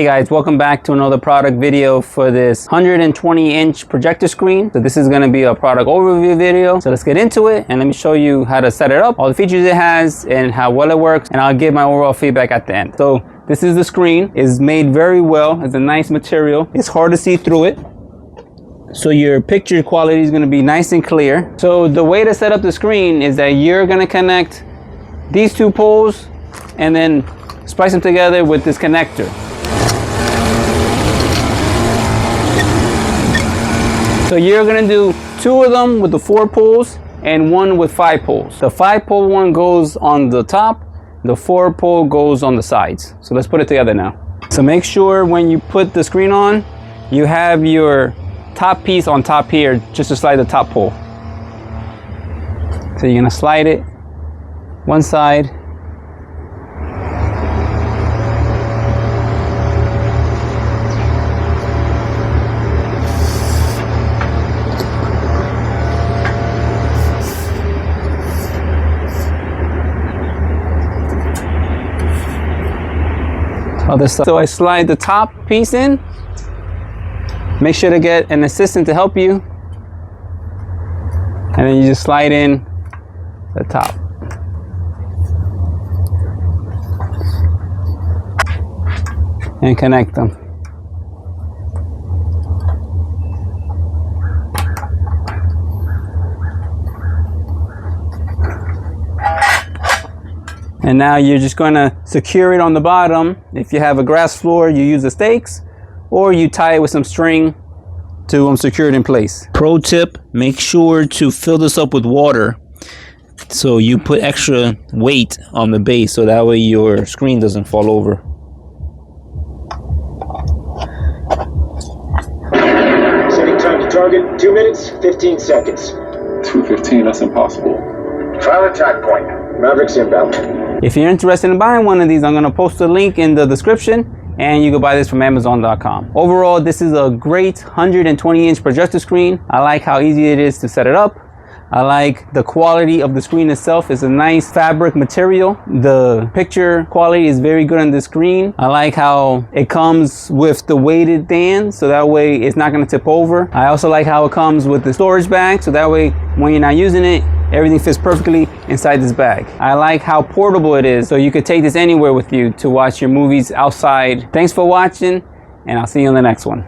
Hey guys, welcome back to another product video for this 120-inch projector screen. So this is going to be a product overview video. So let's get into it and let me show you how to set it up, all the features it has and how well it works, and I'll give my overall feedback at the end. So this is the screen. It's made very well. It's a nice material. It's hard to see through it, so your picture quality is going to be nice and clear. So the way to set up the screen is that you're going to connect these two poles and then splice them together with this connector. So you're gonna do 2 of them with the 4 poles and 1 with 5 poles. The 5-pole one goes on the top, the 4-pole goes on the sides. So let's put it together now. So make sure when you put the screen on, you have your top piece on top here, just to slide the top pole. So you're gonna slide it one side, other side. So I slide the top piece in. Make sure to get an assistant to help you. And then you just slide in the top. And connect them. And now you're just going to secure it on the bottom. If you have a grass floor, you use the stakes, or you tie it with some string to secure it in place. Pro tip, make sure to fill this up with water so you put extra weight on the base, so that way your screen doesn't fall over. Setting time to target, 2 minutes, 15 seconds. 2:15, that's impossible. Trial attack point. Mavericks inbound. If you're interested in buying one of these, I'm going to post a link in the description and you can buy this from Amazon.com. Overall, this is a great 120-inch projector screen. I like how easy it is to set it up. I like the quality of the screen itself. It's a nice fabric material. The picture quality is very good on the screen. I like how it comes with the weighted band, so that way it's not going to tip over. I also like how it comes with the storage bag, so that way when you're not using it, everything fits perfectly inside this bag. I like how portable it is, so you could take this anywhere with you to watch your movies outside. Thanks for watching, and I'll see you in the next one.